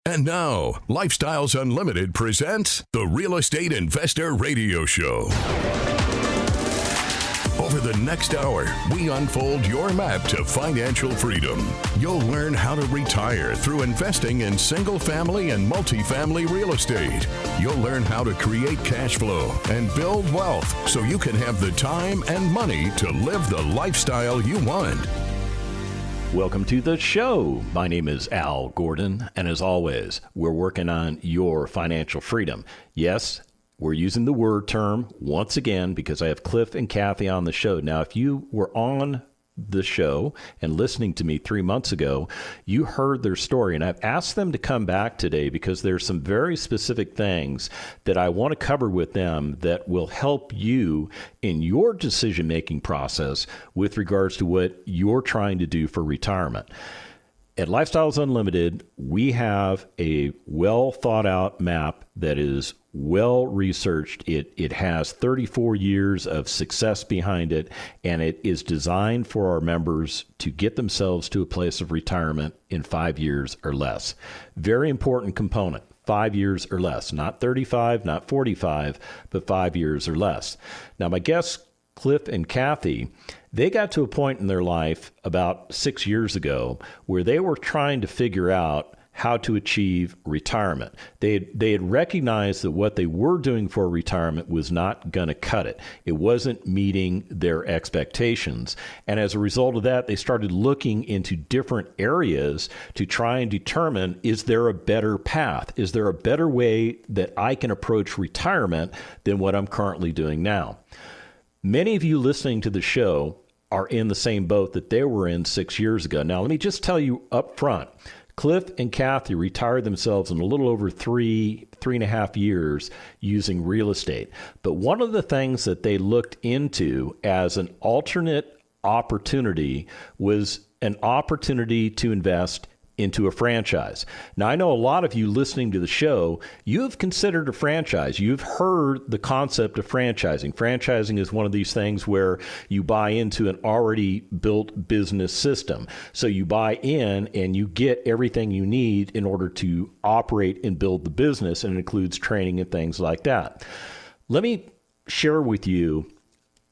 And now, Lifestyles Unlimited presents the Real Estate Investor Radio Show. Over the next hour, we unfold your map to financial freedom. You'll learn how to retire through investing in single family and multifamily real estate. You'll learn how to create cash flow and build wealth so you can have the time and money to live the lifestyle you want. Welcome to the show. My name is Al Gordon, and as always, we're working on your financial freedom. Yes, we're using the word term once again because I have Cliff and Kathy on the show. Now, if you were on the show and listening to me 3 months ago, you heard their story, and I've asked them to come back today because there's some very specific things that I want to cover with them that will help you in your decision-making process with regards to what you're trying to do for retirement. At Lifestyles Unlimited, we have a well-thought-out map that is well-researched. It has 34 years of success behind it, and it is designed for our members to get themselves to a place of retirement in 5 years or less. Very important component, 5 years or less. Not 35, not 45, but 5 years or less. Now, my guests, Cliff and Kathy, they got to a point in their life about 6 years ago where they were trying to figure out how to achieve retirement. They had recognized that what they were doing for retirement was not going to cut it. It wasn't meeting their expectations. And as a result of that, they started looking into different areas to try and determine, is there a better path? Is there a better way that I can approach retirement than what I'm currently doing now? Many of you listening to the show are in the same boat that they were in 6 years ago. Now, let me just tell you up front, Cliff and Kathy retired themselves in a little over three and a half years using real estate. But one of the things that they looked into as an alternate opportunity was an opportunity to invest into a franchise. Now, I know a lot of you listening to the show, you have considered a franchise. You've heard the concept of franchising. Franchising is one of these things where you buy into an already built business system. So you buy in and you get everything you need in order to operate and build the business, and it includes training and things like that. Let me share with you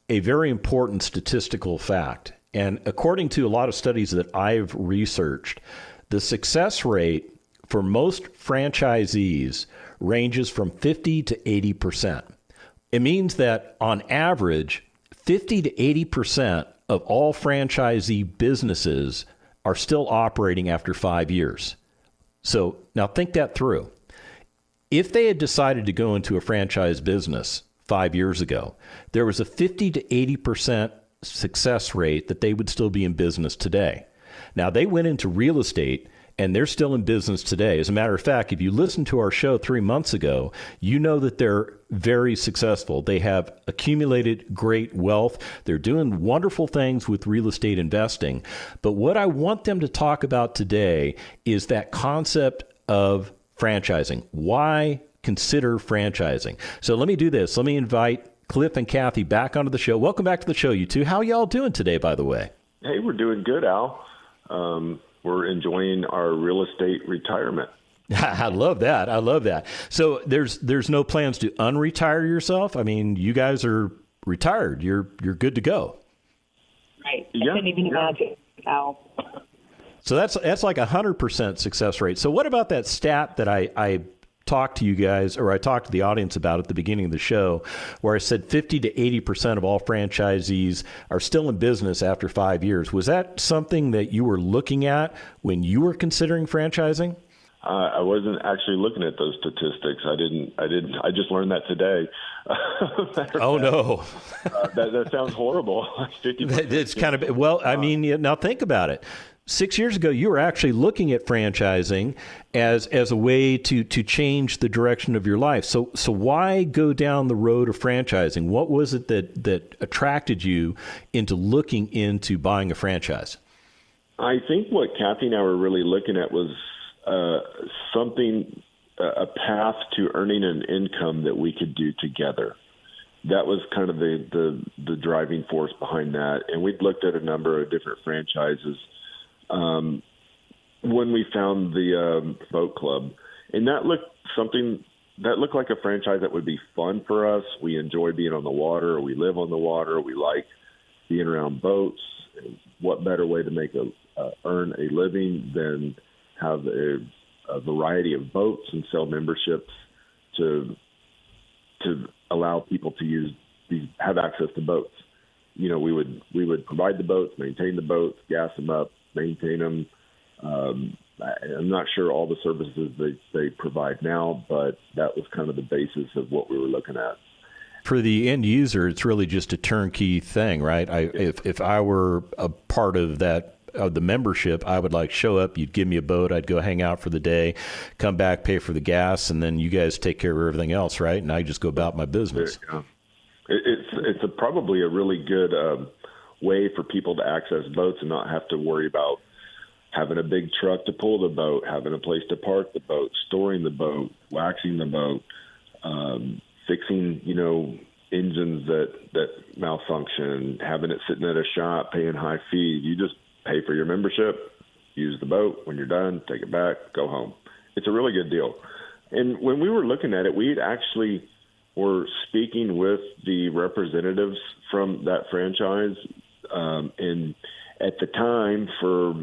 a very important statistical fact. And according to a lot of studies that I've researched, the success rate for most franchisees ranges from 50 to 80%. It means that on average, 50 to 80% of all franchisee businesses are still operating after 5 years. So now think that through. If they had decided to go into a franchise business 5 years ago, there was a 50 to 80% success rate that they would still be in business today. Now, they went into real estate, and they're still in business today. As a matter of fact, if you listened to our show 3 months ago, you know that they're very successful. They have accumulated great wealth. They're doing wonderful things with real estate investing. But what I want them to talk about today is that concept of franchising. Why consider franchising? So let me do this. Let me invite Cliff and Kathy back onto the show. Welcome back to the show, you two. How y'all doing today, by the way? Hey, we're doing good, Al. We're enjoying our real estate retirement. I love that. I love that. So there's no plans to unretire yourself? I mean, you guys are retired. You're good to go. Right. I couldn't even imagine, Al. So that's like 100% success rate. So what about that stat that I talked to you guys, or I talked to the audience about at the beginning of the show, where I said 50 to 80% of all franchisees are still in business after 5 years. Was that something that you were looking at when you were considering franchising? I wasn't actually looking at those statistics. I didn't. I just learned that today. Oh, no. That sounds horrible. 50%. It's kind of, well, I mean, now think about it. 6 years ago, you were actually looking at franchising as a way to change the direction of your life. So why go down the road of franchising? What was it that attracted you into looking into buying a franchise? I think what Kathy and I were really looking at was a path to earning an income that we could do together. That was kind of the driving force behind that. And we'd looked at a number of different franchises. When we found the boat club, And that looked like a franchise that would be fun for us. We enjoy being on the water. We live on the water. We like being around boats. What better way to earn a living than have a variety of boats and sell memberships to allow people to have access to boats. We would provide the boats, maintain the boats, gas them up, maintain them. I'm not sure all the services they provide now, but that was kind of the basis of what we were looking at. For the end user, it's really just a turnkey thing, right? If I were a part of the membership, I would show up, you'd give me a boat, I'd go hang out for the day, come back, pay for the gas, and then you guys take care of everything else, right? And I just go about my business. Yeah. It's probably a really good way for people to access boats and not have to worry about having a big truck to pull the boat, having a place to park the boat, storing the boat, waxing the boat, fixing, engines that malfunction, having it sitting at a shop, paying high fees. You just pay for your membership, use the boat. When you're done, take it back, go home. It's a really good deal. And when we were looking at it, we actually were speaking with the representatives from that franchise, and at the time, for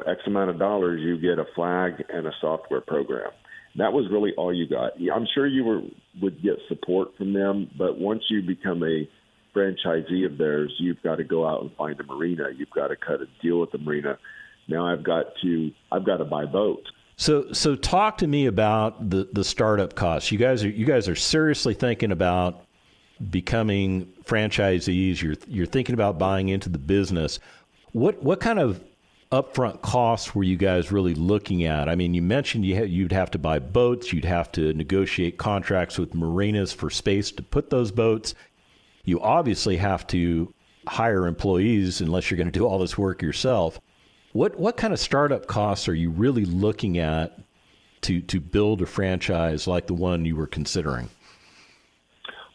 X amount of dollars, you get a flag and a software program. That was really all you got. I'm sure you would get support from them, but once you become a franchisee of theirs, you've got to go out and find a marina. You've got to cut a deal with the marina. Now I've got to buy boats. So talk to me about the startup costs. You guys are seriously thinking about becoming franchisees. You're thinking about buying into the business. What kind of upfront costs were you guys really looking at? I mean, you mentioned you'd have to buy boats, you'd have to negotiate contracts with marinas for space to put those boats. You obviously have to hire employees unless you're going to do all this work yourself. What kind of startup costs are you really looking at to build a franchise like the one you were considering?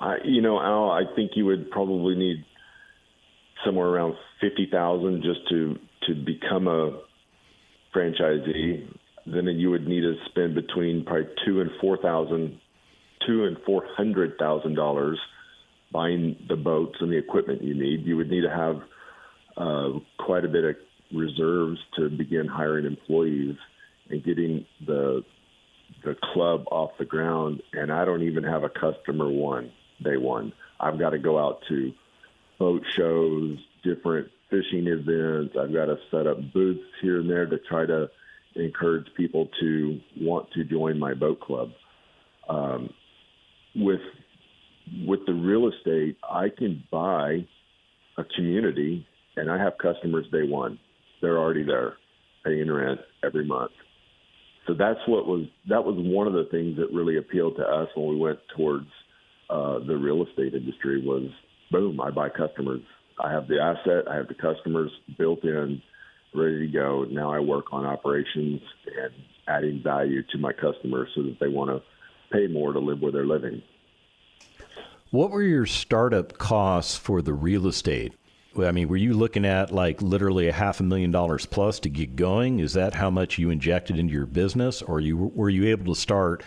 Al, I think you would probably need somewhere around $50,000 just to become a franchisee. Then you would need to spend between probably $200,000 and $400,000 buying the boats and the equipment you need. You would need to have quite a bit of reserves to begin hiring employees and getting the club off the ground. And I don't even have a customer day one. I've got to go out to boat shows, different fishing events. I've got to set up booths here and there to try to encourage people to want to join my boat club. With the real estate, I can buy a community, and I have customers day one. They're already there, paying rent every month. So that was one of the things that really appealed to us when we went towards the real estate industry was, boom, I buy customers. I have the asset, I have the customers built in, ready to go. Now I work on operations and adding value to my customers so that they want to pay more to live where they're living. What were your startup costs for the real estate? I mean, were you looking at literally $500,000 plus to get going? Is that how much you injected into your business, or were you able to start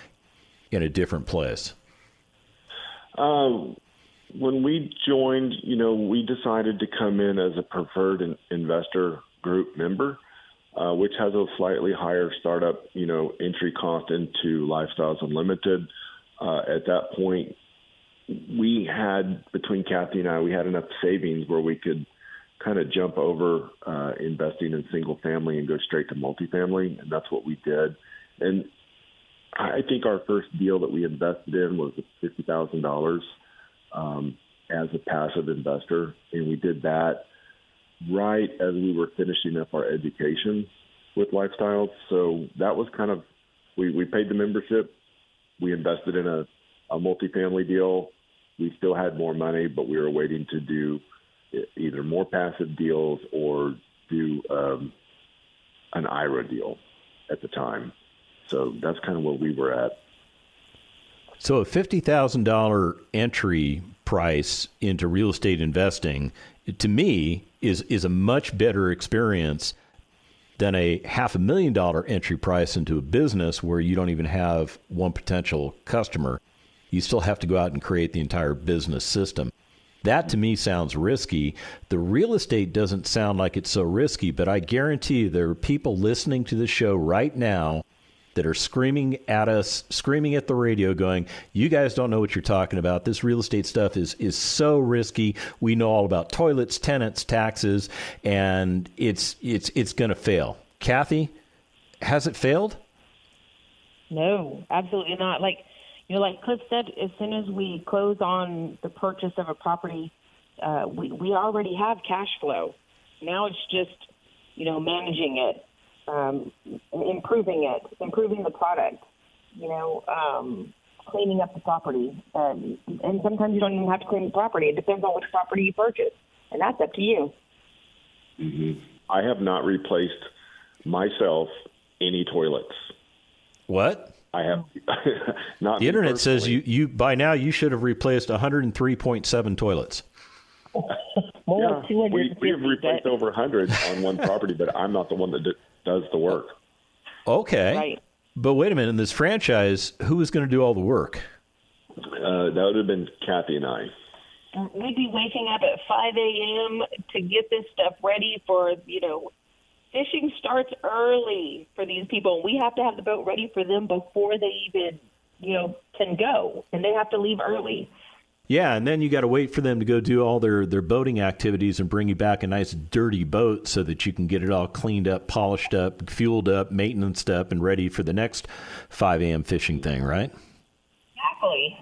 in a different place? When we joined, we decided to come in as a preferred investor group member, which has a slightly higher startup, entry cost into Lifestyles Unlimited. At that point, we had, between Kathy and I, we had enough savings where we could kind of jump over investing in single family and go straight to multifamily, and that's what we did. And I think our first deal that we invested in was $50,000 as a passive investor, and we did that right as we were finishing up our education with Lifestyles. So that was kind of, we paid the membership, we invested in a multifamily deal. We still had more money, but we were waiting to do either more passive deals or do an IRA deal at the time. So that's kind of where we were at. So a $50,000 entry price into real estate investing, to me, is a much better experience than a $500,000 entry price into a business where you don't even have one potential customer. You still have to go out and create the entire business system. That to me sounds risky. The real estate doesn't sound like it's so risky, but I guarantee you there are people listening to the show right now that are screaming at us, screaming at the radio going, you guys don't know what you're talking about. This real estate stuff is so risky. We know all about toilets, tenants, taxes, and it's going to fail. Kathy, has it failed? No, absolutely not. Like Cliff said, as soon as we close on the purchase of a property, we already have cash flow. Now it's just, managing it. Improving the product, cleaning up the property. And sometimes you don't even have to clean the property. It depends on which property you purchase, and that's up to you. Mm-hmm. I have not replaced myself any toilets. What? I have not. The internet says you by now you should have replaced 103.7 toilets. Yeah, we have replaced over 100 on one property, but I'm not the one that does the work. Okay. Right. But wait a minute. In this franchise, who is going to do all the work? That would have been Kathy and I. We'd be waking up at 5 a.m. to get this stuff ready for, fishing starts early for these people. We have to have the boat ready for them before they even, can go. And they have to leave early. Yeah, and then you got to wait for them to go do all their boating activities and bring you back a nice dirty boat so that you can get it all cleaned up, polished up, fueled up, maintenanced up, and ready for the next 5 a.m. fishing thing, right? Exactly.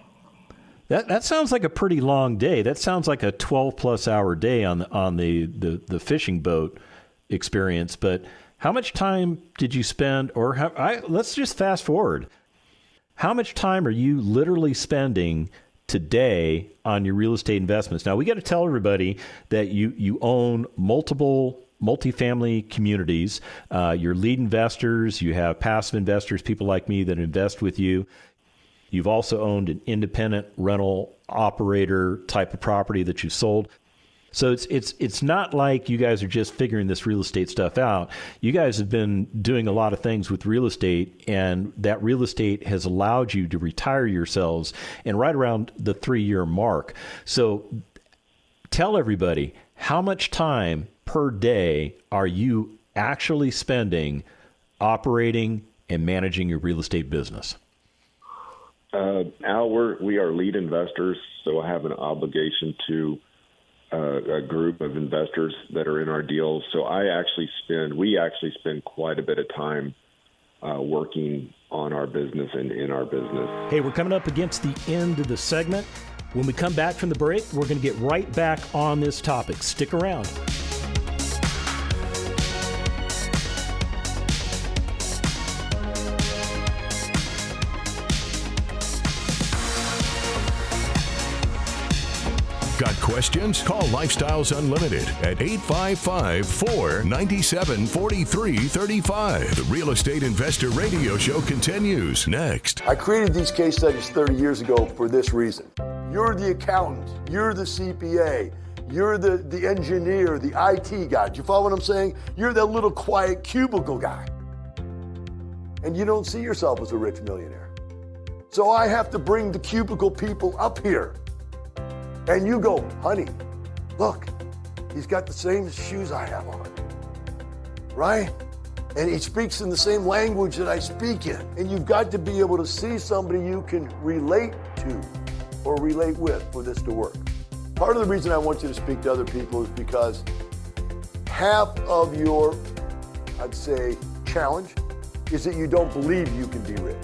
That sounds like a pretty long day. That sounds like a 12-plus hour day on the fishing boat experience. But how much time did you spend, let's just fast forward. How much time are you literally spending today on your real estate investments? Now, we got to tell everybody that you own multiple multifamily communities. You're lead investors. You have passive investors, people like me that invest with you. You've also owned an independent rental operator type of property that you've sold. So it's not like you guys are just figuring this real estate stuff out. You guys have been doing a lot of things with real estate, and that real estate has allowed you to retire yourselves and right around the 3-year mark. So tell everybody, how much time per day are you actually spending operating and managing your real estate business? Al, we are lead investors, so I have an obligation to a group of investors that are in our deals. So we actually spend quite a bit of time working on our business and in our business. Hey, we're coming up against the end of the segment. When we come back from the break, we're going to get right back on this topic. Stick around. Got questions? Call Lifestyles Unlimited at 855-497-4335. The Real Estate Investor Radio Show continues next. I created these case studies 30 years ago for this reason. You're the accountant, you're the CPA, you're the engineer, the IT guy. Do you follow what I'm saying? You're that little quiet cubicle guy. And you don't see yourself as a rich millionaire. So I have to bring the cubicle people up here. And you go, honey, look, he's got the same shoes I have on, right? And he speaks in the same language that I speak in. And you've got to be able to see somebody you can relate to or relate with for this to work. Part of the reason I want you to speak to other people is because half of your, I'd say, challenge is that you don't believe you can be rich.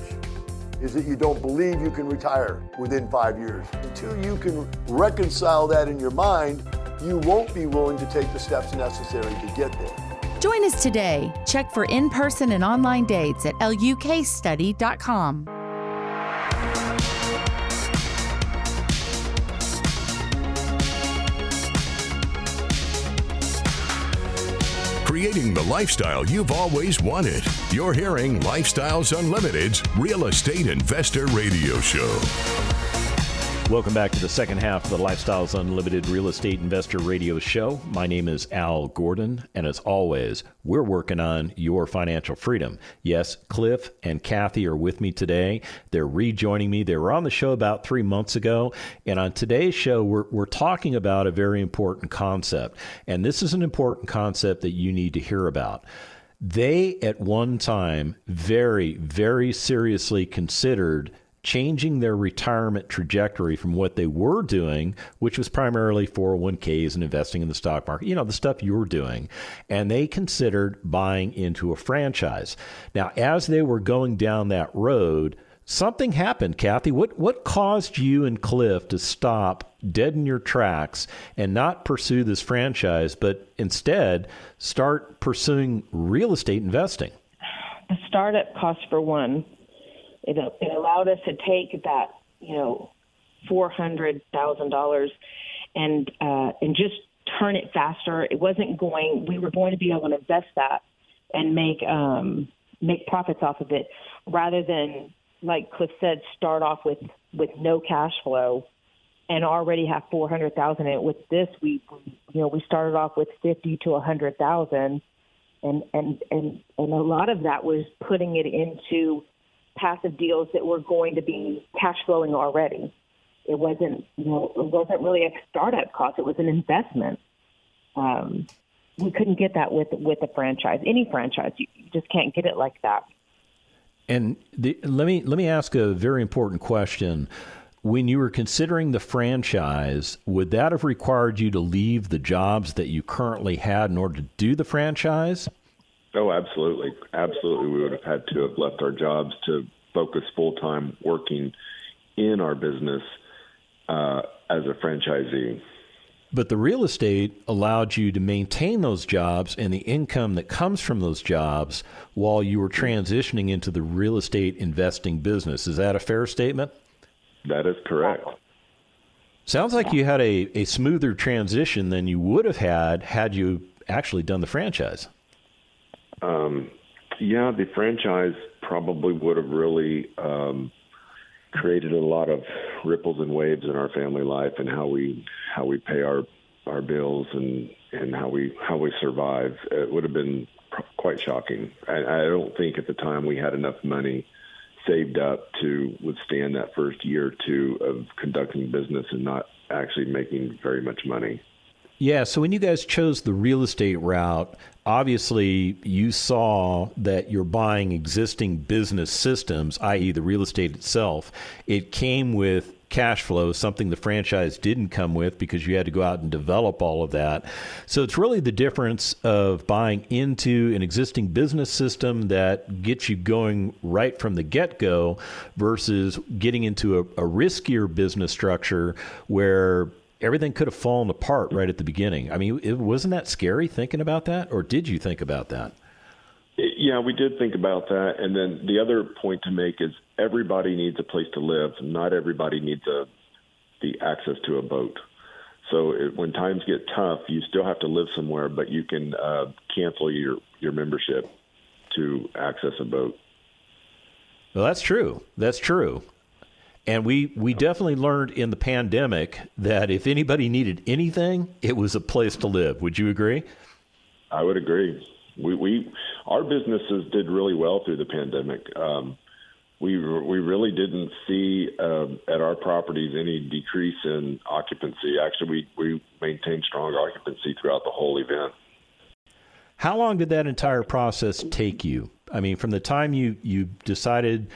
Is that you don't believe you can retire within 5 years. Until you can reconcile that in your mind, you won't be willing to take the steps necessary to get there. Join us today. Check for in-person and online dates at lukstudy.com. Creating the lifestyle you've always wanted. You're hearing Lifestyles Unlimited's Real Estate Investor Radio Show. Welcome back to the second half of the Lifestyles Unlimited Real Estate Investor Radio Show. My name is Al Gordon, and as always, we're working on your financial freedom. Yes, Cliff and Kathy are with me today. They're rejoining me. They were on the show about 3 months ago, and on today's show, we're talking about a very important concept, and this is an important concept that you need to hear about. They, at one time, very, very seriously considered changing their retirement trajectory from what they were doing, which was primarily 401ks and investing in the stock market, the stuff you're doing. And they considered buying into a franchise. Now, as they were going down that road, something happened, Kathy. What caused you and Cliff to stop dead in your tracks and not pursue this franchise, but instead start pursuing real estate investing? The startup cost, for one, it allowed us to take that, $400,000 and just turn it faster. We were going to be able to invest that and make profits off of it, rather than, like Cliff said, start off with no cash flow and already have $400,000 in it. With this, we started off with $50,000 to $100,000, and a lot of that was putting it into passive deals that were going to be cash flowing already. It wasn't really a startup cost. It was an investment. We couldn't get that with a franchise. Any franchise, you just can't get it like that. And let me ask a very important question. When you were considering the franchise, would that have required you to leave the jobs that you currently had in order to do the franchise? Oh, absolutely. Absolutely. We would have had to have left our jobs to focus full-time working in our business as a franchisee. But the real estate allowed you to maintain those jobs and the income that comes from those jobs while you were transitioning into the real estate investing business. Is that a fair statement? That is correct. Sounds like you had a smoother transition than you would have had you actually done the franchise. Yeah, the franchise probably would have really created a lot of ripples and waves in our family life and how we pay our bills and how we survive. It would have been quite shocking. I don't think at the time we had enough money saved up to withstand that first year or two of conducting business and not actually making very much money. Yeah, so when you guys chose the real estate route, obviously you saw that you're buying existing business systems, i.e. the real estate itself. It came with cash flow, something the franchise didn't come with because you had to go out and develop all of that. So it's really the difference of buying into an existing business system that gets you going right from the get-go versus getting into a riskier business structure where everything could have fallen apart right at the beginning. I mean, wasn't that scary thinking about that, or did you think about that? Yeah, we did think about that. And then the other point to make is everybody needs a place to live. Not everybody needs the access to a boat. So when times get tough, you still have to live somewhere, but you can cancel your membership to access a boat. Well, that's true. That's true. And we definitely learned in the pandemic that if anybody needed anything, it was a place to live. Would you agree? I would agree. Our businesses did really well through the pandemic. We really didn't see at our properties any decrease in occupancy. Actually, we maintained strong occupancy throughout the whole event. How long did that entire process take you? I mean, from the time you decided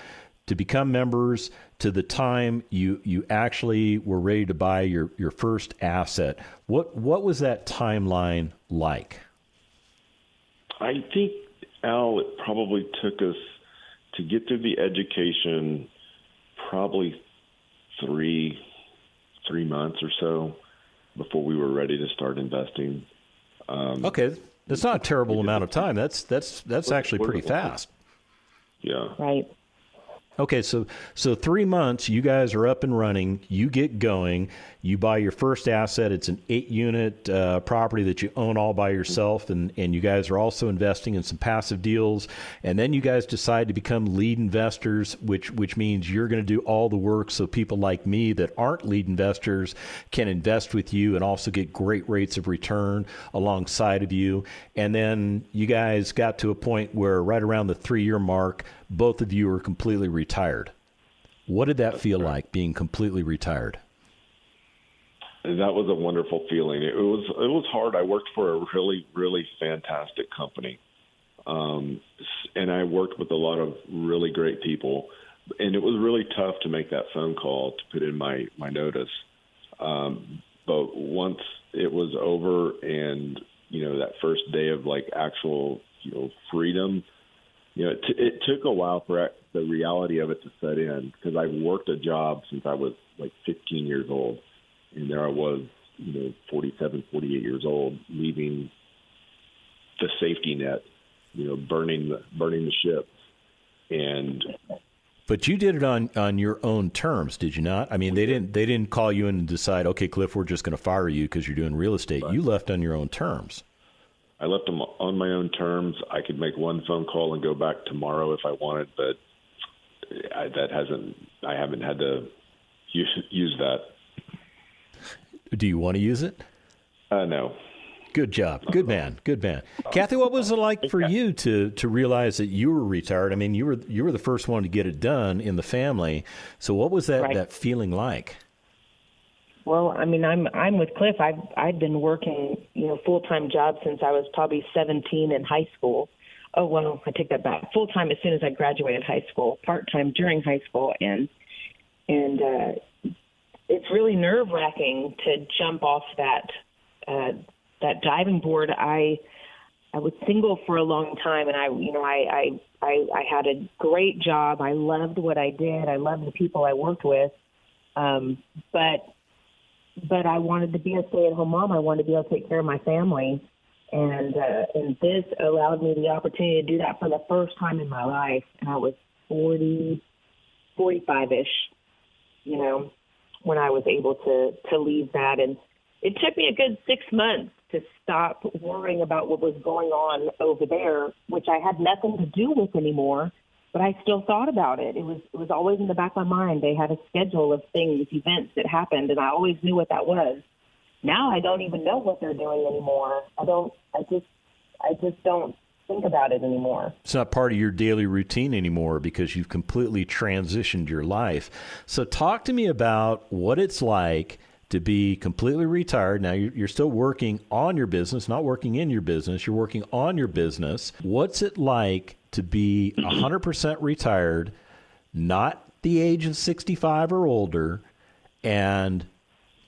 to become members to the time you actually were ready to buy your first asset, what was that timeline like? I think, Al, it probably took us to get through the education probably three months or so before we were ready to start investing. Okay, that's not a terrible amount of time. That's actually pretty fast. Yeah. Right. Okay, so 3 months, you guys are up and running. You get going. You buy your first asset. It's an 8-unit property that you own all by yourself, and you guys are also investing in some passive deals. And then you guys decide to become lead investors, which means you're going to do all the work so people like me that aren't lead investors can invest with you and also get great rates of return alongside of you. And then you guys got to a point where right around the 3-year mark, both of you are completely retired. What did that feel like, being completely retired? That was a wonderful feeling. It was hard. I worked for a really, really fantastic company, and I worked with a lot of really great people. And it was really tough to make that phone call to put in my notice. But once it was over, and that first day of like actual freedom. It took a while for the reality of it to set in, because I've worked a job since I was like 15 years old. And there I was, 47, 48 years old, leaving the safety net, burning the ships. But you did it on your own terms, did you not? I mean, they didn't call you in and decide, okay, Cliff, we're just going to fire you because you're doing real estate. Right. You left on your own terms. I left them on my own terms. I could make one phone call and go back tomorrow if I wanted, but I haven't had to use that. Do you want to use it? No. Good job. Good man. Good man. Kathy, what was it like for you to realize that you were retired? I mean, you were the first one to get it done in the family. So what was that feeling like? Well, I mean, I'm with Cliff. I've been working, full-time job since I was probably 17 in high school. Oh, well, I take that back. Full-time as soon as I graduated high school, part-time during high school, and it's really nerve-wracking to jump off that diving board. I was single for a long time, and I had a great job. I loved what I did. I loved the people I worked with, but I wanted to be a stay-at-home mom. I wanted to be able to take care of my family. And this allowed me the opportunity to do that for the first time in my life. And I was 45-ish, when I was able to leave that. And it took me a good 6 months to stop worrying about what was going on over there, which I had nothing to do with anymore. But I still thought about it. It was always in the back of my mind. They had a schedule of things, events that happened, and I always knew what that was. Now I don't even know what they're doing anymore. I just don't think about it anymore. It's not part of your daily routine anymore because you've completely transitioned your life. So talk to me about what it's like to be completely retired. Now, you're still working on your business, not working in your business. You're working on your business. What's it like to be 100% retired, not the age of 65 or older, and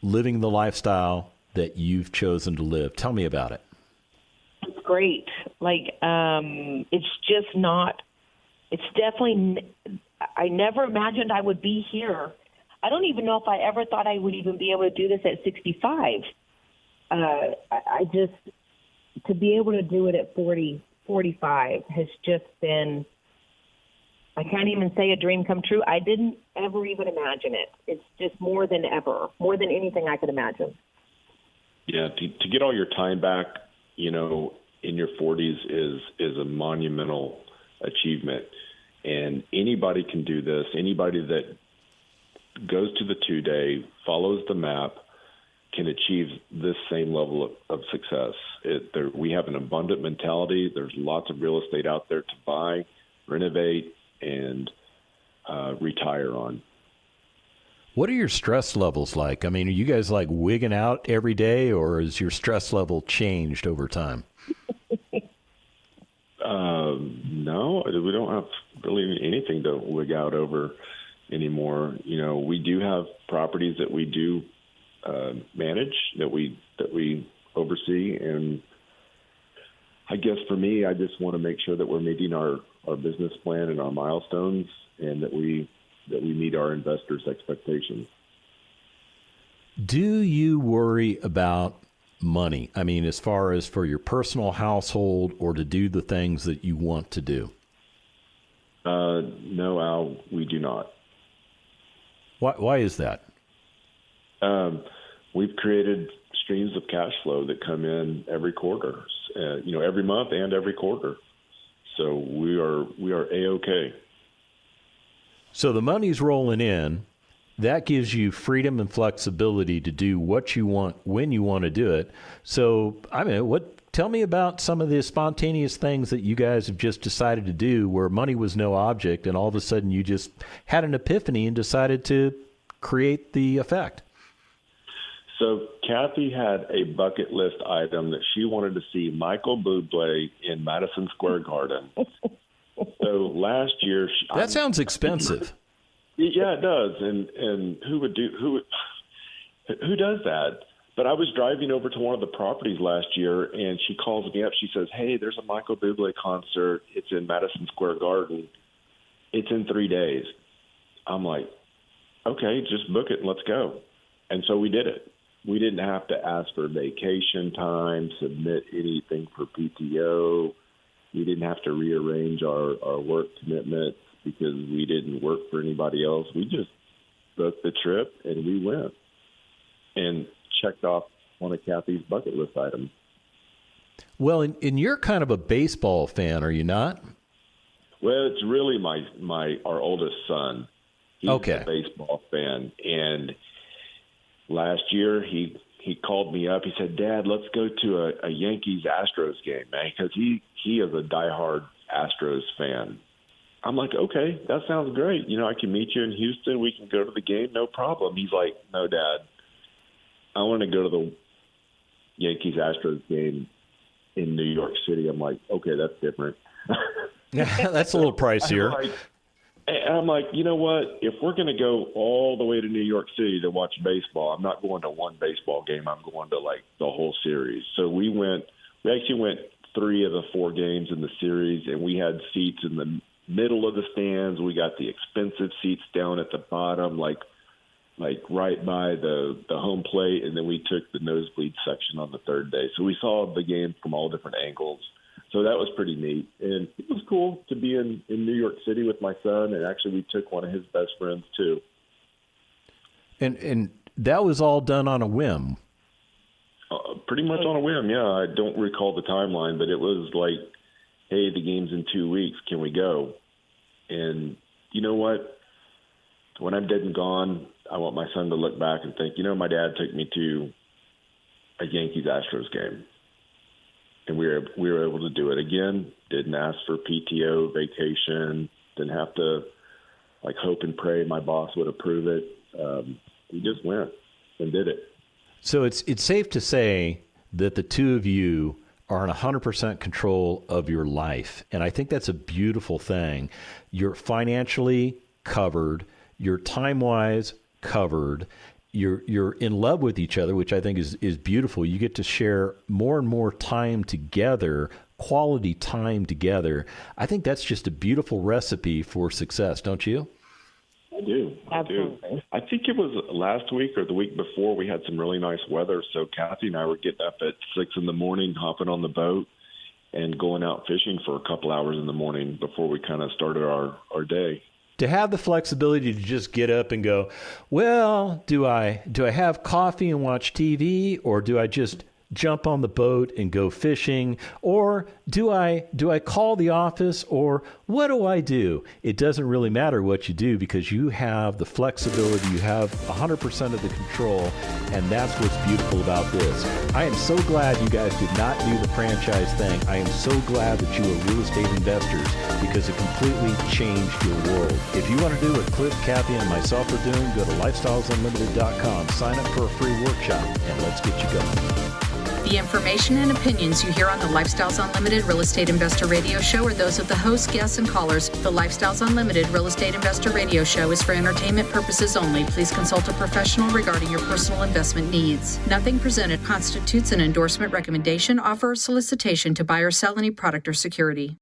living the lifestyle that you've chosen to live? Tell me about it. It's great. It's definitely, I never imagined I would be here. I don't even know if I ever thought I would even be able to do this at 65. To be able to do it at 40, 45 has just been, I can't even say a dream come true. I didn't ever even imagine it. It's just more than ever, more than anything I could imagine. Yeah, to get all your time back, in your 40s is a monumental achievement. And anybody can do this. Anybody that goes to the 2-day, follows the map, can achieve this same level of success. We have an abundant mentality. There's lots of real estate out there to buy, renovate, and retire on. What are your stress levels like? I mean, are you guys like wigging out every day, or has your stress level changed over time? No, we don't have really anything to wig out over anymore. We do have properties that we do manage, that we oversee, and I guess for me, I just want to make sure that we're meeting our business plan and our milestones, and that we meet our investors' expectations. Do you worry about money? I mean, as far as for your personal household or to do the things that you want to do? No, Al, we do not. Why is that? We've created streams of cash flow that come in every quarter, every month and every quarter. So we are A-OK. So the money's rolling in. That gives you freedom and flexibility to do what you want when you want to do it. So, tell me about some of the spontaneous things that you guys have just decided to do where money was no object and all of a sudden you just had an epiphany and decided to create the effect. So Kathy had a bucket list item that she wanted to see Michael Bublé in Madison Square Garden. So last year... That sounds expensive. Yeah, it does. And who does that? But I was driving over to one of the properties last year, and she calls me up. She says, hey, there's a Michael Bublé concert. It's in Madison Square Garden. It's in 3 days. I'm like, okay, just book it and let's go. And so we did it. We didn't have to ask for vacation time, submit anything for PTO. We didn't have to rearrange our work commitments because we didn't work for anybody else. We just booked the trip and we went and checked off one of Kathy's bucket list items. Well, and you're kind of a baseball fan, are you not? Well, it's really our oldest son. He's okay. A baseball fan. And last year he called me up. He said, Dad, let's go to a Yankees-Astros game, man, because he is a diehard Astros fan. I'm like, okay, that sounds great. I can meet you in Houston. We can go to the game, no problem. He's like, no, Dad, I want to go to the Yankees-Astros game in New York City. I'm like, okay, that's different. That's a little pricier. I'm like, you know what? If we're going to go all the way to New York City to watch baseball, I'm not going to one baseball game. I'm going to, the whole series. So we actually went 3 of the 4 games in the series, and we had seats in the middle of the stands. We got the expensive seats down at the bottom, like right by the home plate, and then we took the nosebleed section on the third day. So we saw the game from all different angles. So that was pretty neat. And it was cool to be in New York City with my son, and actually we took one of his best friends too. And that was all done on a whim. Pretty much on a whim, yeah. I don't recall the timeline, but it was like, hey, the game's in 2 weeks. Can we go? And you know what? When I'm dead and gone, I want my son to look back and think, my dad took me to a Yankees-Astros game. And we were able to do it again. Didn't ask for PTO, vacation. Didn't have to hope and pray my boss would approve it. We just went and did it. So it's safe to say that the two of you are in 100% control of your life. And I think that's a beautiful thing. You're financially covered. You're time-wise covered. You're in love with each other, which I think is beautiful. You get to share more and more time together, quality time together. I think that's just a beautiful recipe for success, don't you? I do. Absolutely. I think it was last week or the week before we had some really nice weather. So Kathy and I were getting up at 6 in the morning, hopping on the boat and going out fishing for a couple hours in the morning before we kind of started our day. To have the flexibility to just get up and go, well, do I have coffee and watch TV, or do I just jump on the boat and go fishing, or do I call the office, or what do I do? It doesn't really matter what you do because you have the flexibility, you have 100% of the control, and that's what's beautiful about this. I am so glad you guys did not do the franchise thing. I am so glad that you are real estate investors because it completely changed your world. If you want to do what Cliff, Kathy, and myself are doing, go to lifestylesunlimited.com, sign up for a free workshop, and let's get you going. The information and opinions you hear on the Lifestyles Unlimited Real Estate Investor Radio Show are those of the hosts, guests, and callers. The Lifestyles Unlimited Real Estate Investor Radio Show is for entertainment purposes only. Please consult a professional regarding your personal investment needs. Nothing presented constitutes an endorsement, recommendation, offer, or solicitation to buy or sell any product or security.